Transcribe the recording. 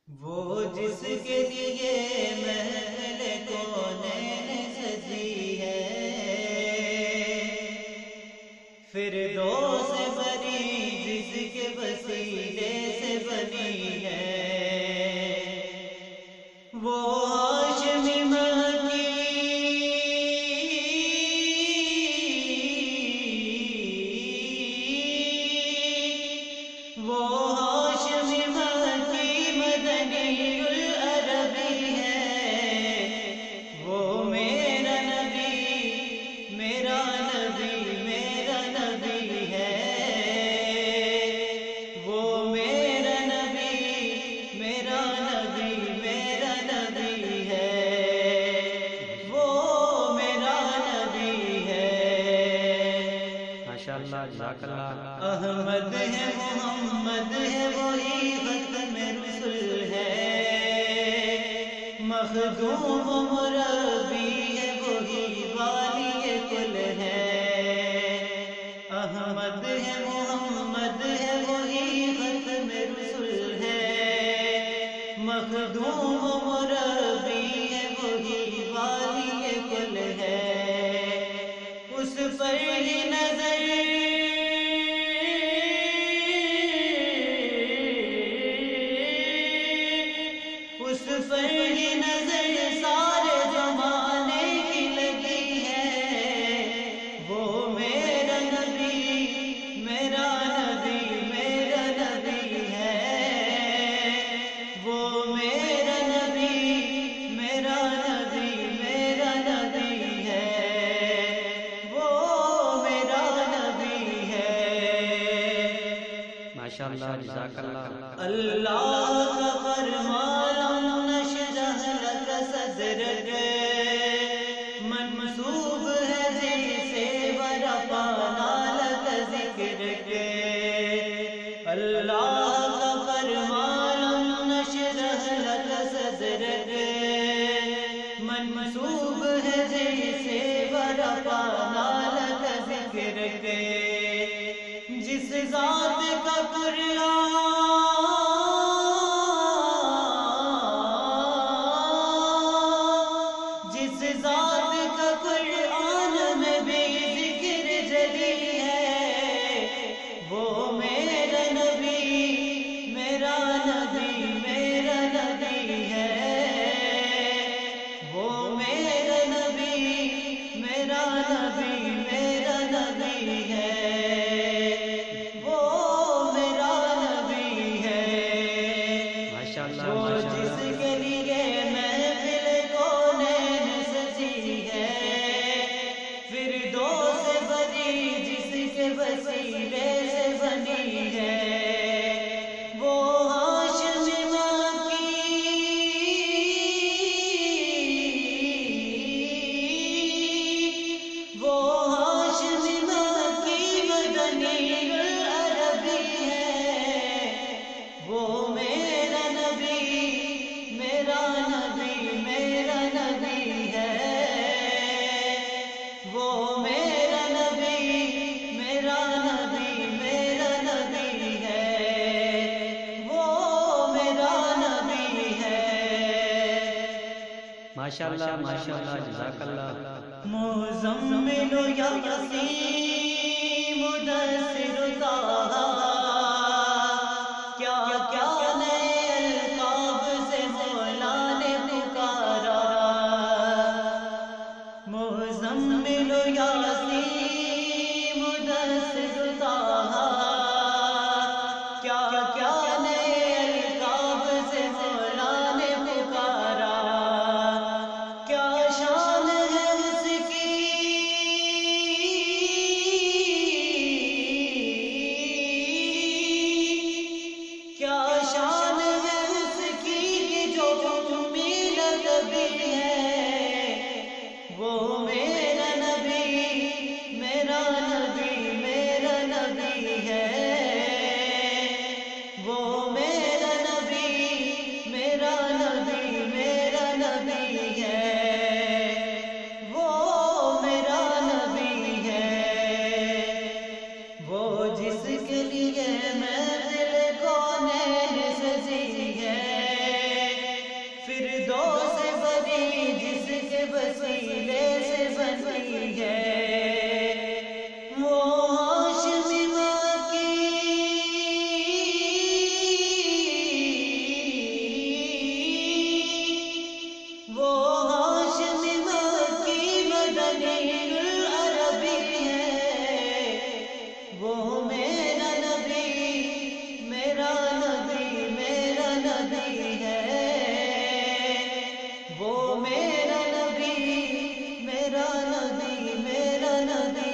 وہ جس کے لیے محل کونین سجی ہے، فردوس بری جس کے وسیلے سے بنی ہے، وہ ہاشمی مکی، وہ ہاشمی مکی مدنی العربی ہے، وہ میرا نبی میرا نبی میرا نبی ہے، وہ میرا نبی میرا نبی میرا نبی ہے، وہ میرا نبی ہے۔ ماشاءاللہ، جزاک اللہ۔ احمد ہے محمد ہے وہی ختم رسول ہے، مخدوم و مربی ہے وہی والی کل ہے، احمد ہے محمد ہے وہی ختم رسول ہے، مخدوم و مربی ہے وہی والی کل ہے، اس پر ہی نظر اس پر ہی نظر سارے زمانے کی لگی ہے، وہ میرا نبی میرا نبی میرا نبی ہے، وہ میرا نبی میرا نبی میرا نبی ہے، وہ میرا نبی ہے۔ ماشاءاللہ، جزاک اللہ۔ اللہ کا فرمان صدرک منسوب ہے جیسے ورفعنا لک ذکرک، اللہ کا فرمان نشرح لک صدرک منسوب ہے جیسے ورفعنا لک ذکرک، جس ذات کا قرآن ذات کا قرآن میں بھی ذکر جلی ہے، وہ میرا نبی میرا نبی میرا نبی ہے، وہ میرا نبی میرا نبی میرا نبی ہے، وہ میرا نبی ہے۔ ماشاءاللہ، وہ جس کے لیے محفل کونین سجی ہے، فردوس بری جس کے وسیلے سے بنی ہے، وہ ہاشمی مکی، وہ ہاشمی مکی مدنی العربی ہے، وہ میرا نبی میرا نبی میرا نبی ہے، وہ میرا نبی میرا نبی میرا نبی ہے، وہ میرا نبی ہے۔ ماشاءاللہ، ماشاءاللہ، جزاک اللہ۔ مزمل و یاسین مدثر طٰہٰ، کیا کیا نئے القاب سے مولا نے پکارا، مزمل و یاسین مدثر طٰہٰ، کیا کیا نئے القاب سے مولا نے پکارا، کیا شان ہے اس کی، کیا شان ہے اس کی کہ جو میرا نبی ہے، وہ میرا نبی میرا نبی میرا نبی ہے، وہ میرا نبی میرا نبی میرا نبی ہے، وہ میرا نبی ہے، وہ جس کے لیے محفل کونین سجی ہے، وسیلے سے بنی ہے، وہ ہاشمی ماں کی، وہ ہاشمی ماں کی مدنی العربی ہے، وہ میرا نبی، میرا نبی، میرا نبی ہے، وہ میرا نبی، میرا نبی، میرا نبی